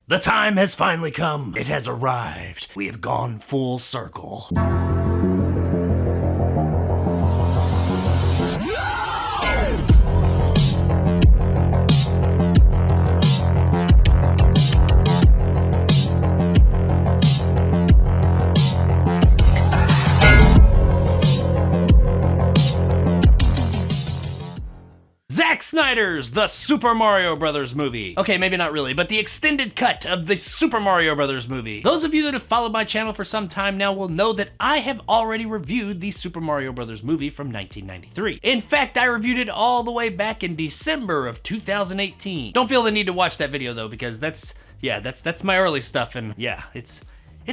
The time has finally come. It has arrived. We have gone full circle. Zack Snyder's The Super Mario Bros. Movie. Okay, maybe not really, but the extended cut of the Super Mario Bros. Movie. Those of you that have followed my channel for some time now will know that I have already reviewed the Super Mario Bros. Movie from 1993. In fact, I reviewed it all the way back in December of 2018. Don't feel the need to watch that video though, because that's my early stuff, and yeah, it's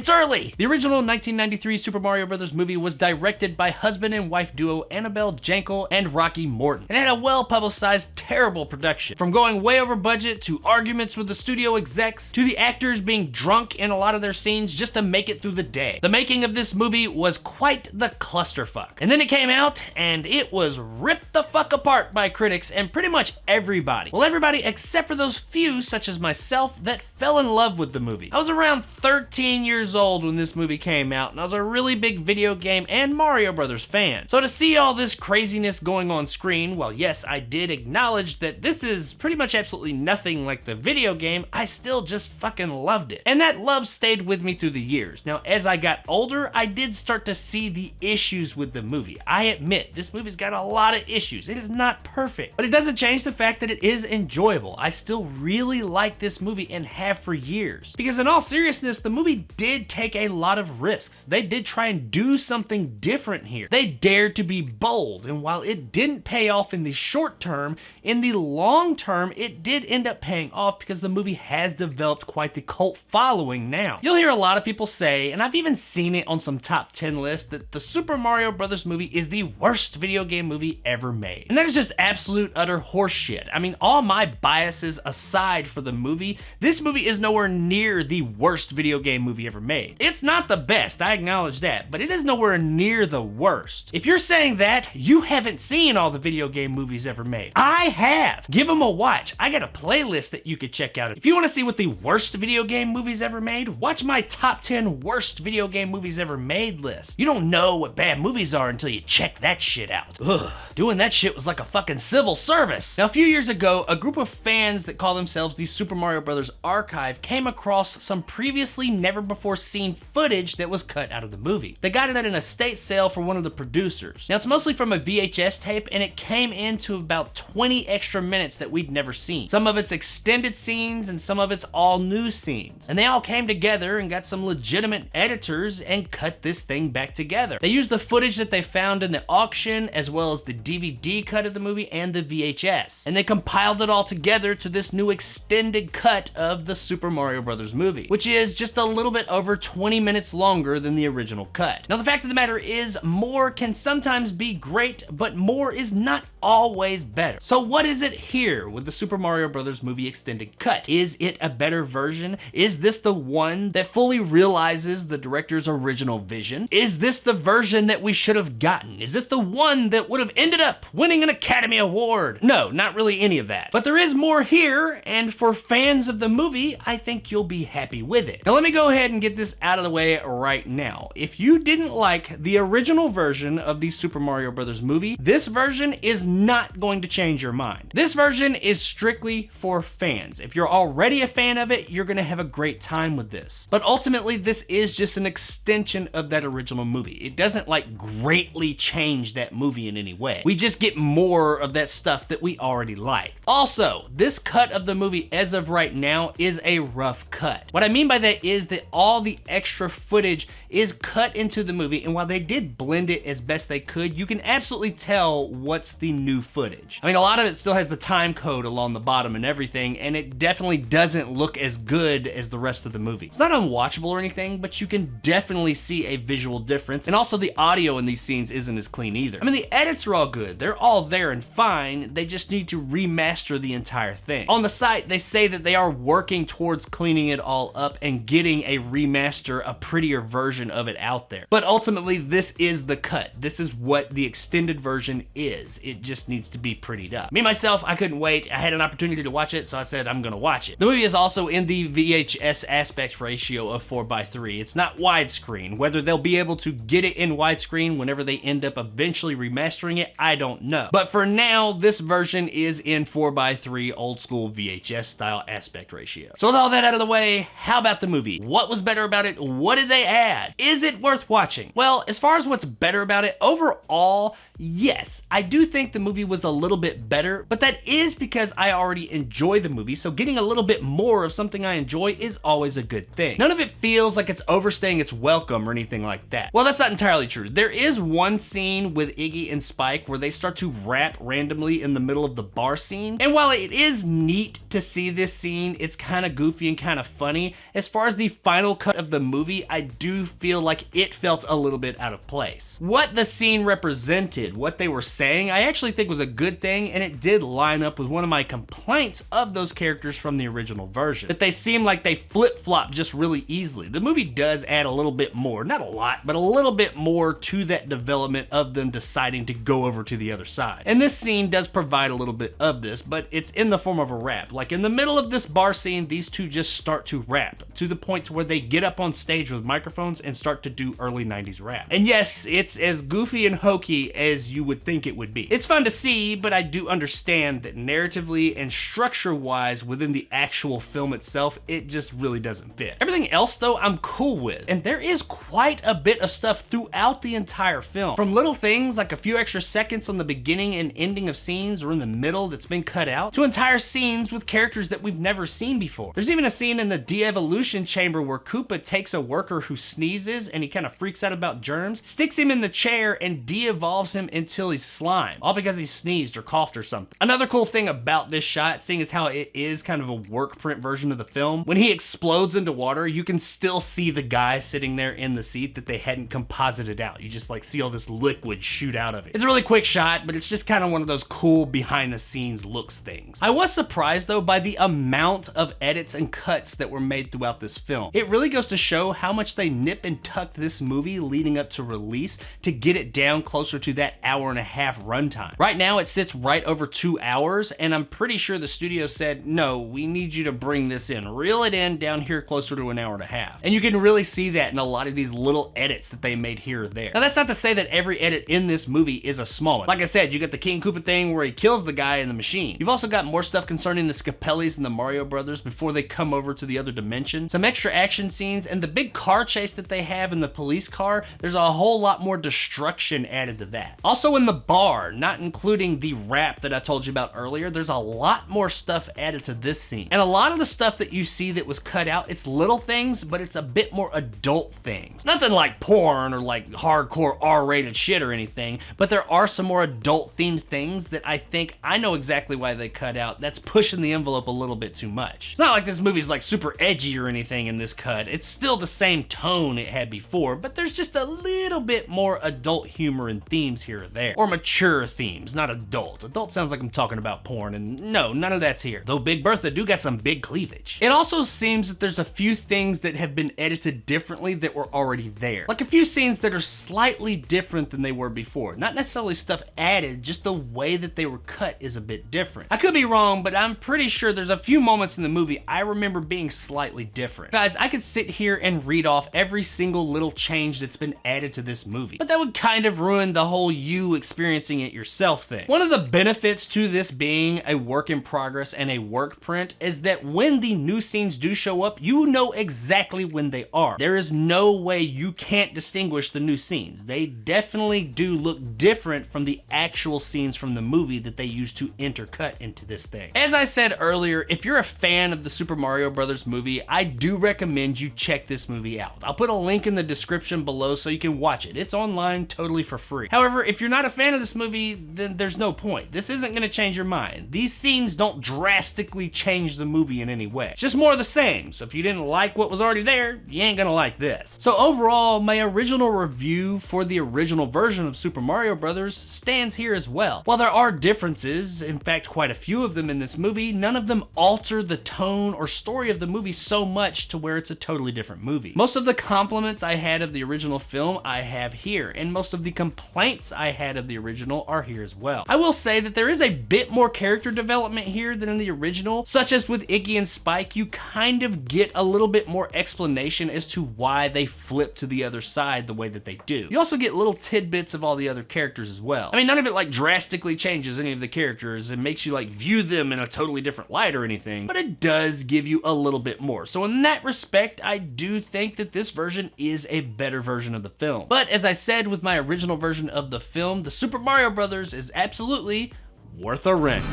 early! The original 1993 Super Mario Bros. Movie was directed by husband and wife duo Annabelle Jankel and Rocky Morton. It had a well-publicized, terrible production. From going way over budget, to arguments with the studio execs, to the actors being drunk in a lot of their scenes just to make it through the day. The making of this movie was quite the clusterfuck. And then it came out, and it was ripped the fuck apart by critics and pretty much everybody. Well, everybody except for those few, such as myself, that fell in love with the movie. I was around 13 years old when this movie came out, and I was a really big video game and Mario Brothers fan. So to see all this craziness going on screen, well, yes, I did acknowledge that this is pretty much absolutely nothing like the video game, I still just fucking loved it. And that love stayed with me through the years. Now, as I got older, I did start to see the issues with the movie. I admit, this movie's got a lot of issues. It is not perfect, but it doesn't change the fact that it is enjoyable. I still really like this movie and have for years. Because in all seriousness, the movie did take a lot of risks. They did try and do something different here. They dared to be bold, and while it didn't pay off in the short term, in the long term, it did end up paying off because the movie has developed quite the cult following now. You'll hear a lot of people say, and I've even seen it on some top 10 lists, that the Super Mario Bros. Movie is the worst video game movie ever made. And that is just absolute utter horseshit. I mean, all my biases aside for the movie, this movie is nowhere near the worst video game movie ever made. It's not the best, I acknowledge that, but it is nowhere near the worst. If you're saying that, you haven't seen all the video game movies ever made. I have. Give them a watch. I got a playlist that you could check out. If you want to see what the worst video game movies ever made, watch my top 10 worst video game movies ever made list. You don't know what bad movies are until you check that shit out. Ugh. Doing that shit was like a fucking civil service. Now, a few years ago, a group of fans that call themselves the Super Mario Bros. Archive came across some previously never before seen footage that was cut out of the movie. They got it at an estate sale for one of the producers. Now, it's mostly from a VHS tape, and it came into about 20 extra minutes that we'd never seen. Some of it's extended scenes, and some of it's all new scenes. And they all came together and got some legitimate editors and cut this thing back together. They used the footage that they found in the auction, as well as the DVD cut of the movie and the VHS. And they compiled it all together to this new extended cut of the Super Mario Bros. Movie, which is just a little bit over 20 minutes longer than the original cut. Now, the fact of the matter is, more can sometimes be great, but more is not always better. So what is it here with the Super Mario Bros. Movie extended cut? Is it a better version? Is this the one that fully realizes the director's original vision? Is this the version that we should have gotten? Is this the one that would have ended up winning an Academy Award? No, not really any of that. But there is more here, and for fans of the movie, I think you'll be happy with it. Now, let me go ahead and get this out of the way right now. If you didn't like the original version of the Super Mario Bros. Movie, this version is not going to change your mind. This version is strictly for fans. If you're already a fan of it, you're gonna have a great time with this. But ultimately, this is just an extension of that original movie. It doesn't like greatly change that movie in any way. We just get more of that stuff that we already liked. Also, this cut of the movie as of right now is a rough cut. What I mean by that is that all the extra footage is cut into the movie, and while they did blend it as best they could, you can absolutely tell what's the new footage. I mean, a lot of it still has the time code along the bottom and everything, and it definitely doesn't look as good as the rest of the movie. It's not unwatchable or anything, but you can definitely see a visual difference, and also the audio in these scenes isn't as clean either. I mean, the edits are all good. They're all there and fine. They just need to remaster the entire thing. On the site, they say that they are working towards cleaning it all up and getting a remaster, a prettier version of it out there. But ultimately, this is the cut. This is what the extended version is. It just needs to be prettied up. Me, myself, I couldn't wait. I had an opportunity to watch it, so I said I'm gonna watch it. The movie is also in the VHS aspect ratio of 4:3. It's not widescreen. Whether they'll be able to get it in widescreen whenever they end up eventually remastering it, I don't know. But for now, this version is in 4:3 old school VHS style aspect ratio. So with all that out of the way, how about the movie? What was better about it? What did they add? Is it worth watching? Well, as far as what's better about it, overall, yes, I do think the movie was a little bit better, but that is because I already enjoy the movie, so getting a little bit more of something I enjoy is always a good thing. None of it feels like it's overstaying its welcome or anything like that. Well, that's not entirely true. There is one scene with Iggy and Spike where they start to rap randomly in the middle of the bar scene, and while it is neat to see this scene, it's kind of goofy and kind of funny, as far as the final cut of the movie, I do feel like it felt a little bit out of place. What the scene represented, what they were saying, I actually think was a good thing, and it did line up with one of my complaints of those characters from the original version, that they seem like they flip-flop just really easily. The movie does add a little bit more, not a lot, but a little bit more to that development of them deciding to go over to the other side. And this scene does provide a little bit of this, but it's in the form of a rap. Like in the middle of this bar scene, these two just start to rap, to the point where they get up on stage with microphones and start to do early 90s rap. And yes, it's as goofy and hokey as you would think it would be. It's fun to see, but I do understand that narratively and structure-wise within the actual film itself, it just really doesn't fit. Everything else though, I'm cool with, and there is quite a bit of stuff throughout the entire film. From little things like a few extra seconds on the beginning and ending of scenes or in the middle that's been cut out, to entire scenes with characters that we've never seen before. There's even a scene in the de-evolution chamber where Koopa takes a worker who sneezes and he kind of freaks out about germs, sticks him in the chair and de-evolves him until he's slime, all because he sneezed or coughed or something. Another cool thing about this shot, seeing as how it is kind of a work print version of the film, when he explodes into water, you can still see the guy sitting there in the seat that they hadn't composited out. You just like see all this liquid shoot out of it. It's a really quick shot, but it's just kind of one of those cool behind the scenes looks things. I was surprised though by the amount of edits and cuts that were made throughout this film. It really goes to show how much they nip and tuck this movie leading up to release to get it down closer to that hour-and-a-half runtime. Right now it sits right over 2 hours, and I'm pretty sure the studio said, no, we need you to bring this in, reel it in down here closer to an hour-and-a-half. And you can really see that in a lot of these little edits that they made here or there. Now that's not to say that every edit in this movie is a small one. Like I said, you got the King Koopa thing where he kills the guy in the machine. You've also got more stuff concerning the Scapellis and the Mario Brothers before they come over to the other dimension. Some extra action scenes, and the big car chase that they have in the police car, there's a whole lot more destruction added to that. Also in the bar, not including the rap that I told you about earlier, there's a lot more stuff added to this scene. And a lot of the stuff that you see that was cut out, it's little things, but it's a bit more adult things. Nothing like porn or like hardcore R-rated shit or anything, but there are some more adult themed things that I think I know exactly why they cut out. That's pushing the envelope a little bit too much. It's not like this movie's like super edgy or anything in this cut. It's still the same tone it had before, but there's just a little bit more adult humor and themes here or there. Or mature themes, not adult. Adult sounds like I'm talking about porn, and no, none of that's here. Though Big Bertha do got some big cleavage. It also seems that there's a few things that have been edited differently that were already there. Like a few scenes that are slightly different than they were before. Not necessarily stuff added, just the way that they were cut is a bit different. I could be wrong, but I'm pretty sure there's a few moments in the movie I remember being slightly different. Guys, I could sit here and read off every single little change that's been added to this movie, but that would kind of ruin the whole you experiencing it yourself thing. One of the benefits to this being a work in progress and a work print is that when the new scenes do show up, you know exactly when they are. There is no way you can't distinguish the new scenes. They definitely do look different from the actual scenes from the movie that they used to intercut into this thing. As I said earlier, if you're a fan of the Super Mario Brothers movie, I do recommend you check this movie out. I'll put a link in the description below so you can watch it. It's online totally for free. However, if you're not a fan of this movie, then there's no point. This isn't going to change your mind. These scenes don't drastically change the movie in any way. It's just more of the same. So if you didn't like what was already there, you ain't gonna like this. So overall, my original review for the original version of Super Mario Brothers stands here as well. While there are differences, in fact quite a few of them in this movie, none of them alter the tone or story of the movie so much to where it's a totally different movie. Most of the compliments I had of the original film I have here, and most of the complaints I had of the original are here here as well. I will say that there is a bit more character development here than in the original, such as with Iggy and Spike. You kind of get a little bit more explanation as to why they flip to the other side the way that they do. You also get little tidbits of all the other characters as well. I mean, none of it like drastically changes any of the characters and makes you like view them in a totally different light or anything, but it does give you a little bit more. So in that respect, I do think that this version is a better version of the film. But as I said with my original version of the film, the Super Mario Brothers is absolutely worth a rent.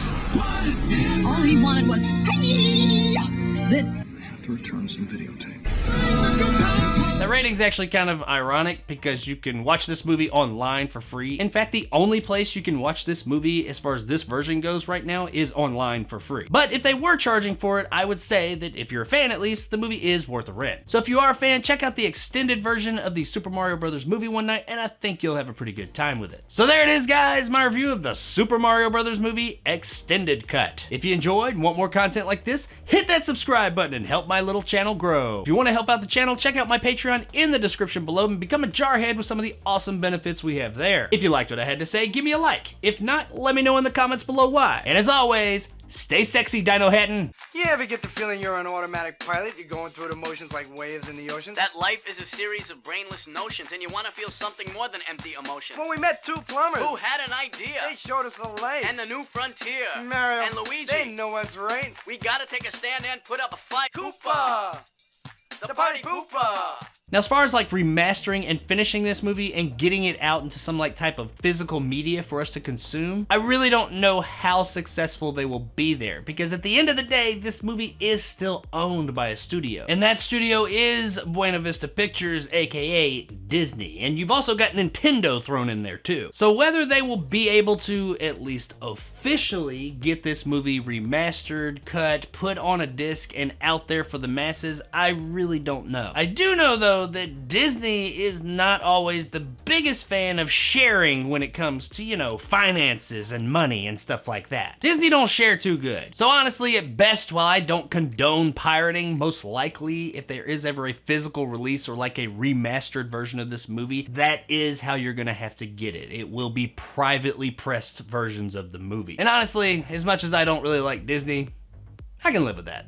All he wanted was this. I have to return some videotape. The rating's actually kind of ironic because you can watch this movie online for free. In fact, the only place you can watch this movie as far as this version goes right now is online for free. But if they were charging for it, I would say that if you're a fan at least, the movie is worth a rent. So if you are a fan, check out the extended version of the Super Mario Brothers movie one night, and I think you'll have a pretty good time with it. So there it is, guys, my review of the Super Mario Brothers movie extended cut. If you enjoyed and want more content like this, hit that subscribe button and help my little channel grow. If you want to help out the channel, check out my Patreon in the description below and become a jarhead with some of the awesome benefits we have there. If you liked what I had to say, give me a like. If not, let me know in the comments below why. And as always, stay sexy, Dino Hatton. You ever get the feeling you're an automatic pilot? You're going through the motions like waves in the ocean? That life is a series of brainless notions, and you want to feel something more than empty emotions. When we met two plumbers Who had an idea? they showed us the light. And the new frontier. Mario And Luigi. they know what's right. We gotta take a stand and put up a fight. Koopa! The party pooper! Now, as far as like remastering and finishing this movie and getting it out into some like type of physical media for us to consume, I really don't know how successful they will be there, because at the end of the day, this movie is still owned by a studio. And that studio is Buena Vista Pictures, aka Disney. And you've also got Nintendo thrown in there too. So whether they will be able to at least officially get this movie remastered, cut, put on a disc, and out there for the masses, I really don't know. I do know though that Disney is not always the biggest fan of sharing when it comes to, you know, finances and money and stuff like that. Disney don't share too good. So honestly, at best, while I don't condone pirating, most likely if there is ever a physical release or like a remastered version of this movie, that is how you're gonna have to get it. It will be privately pressed versions of the movie. And honestly, as much as I don't really like Disney, I can live with that.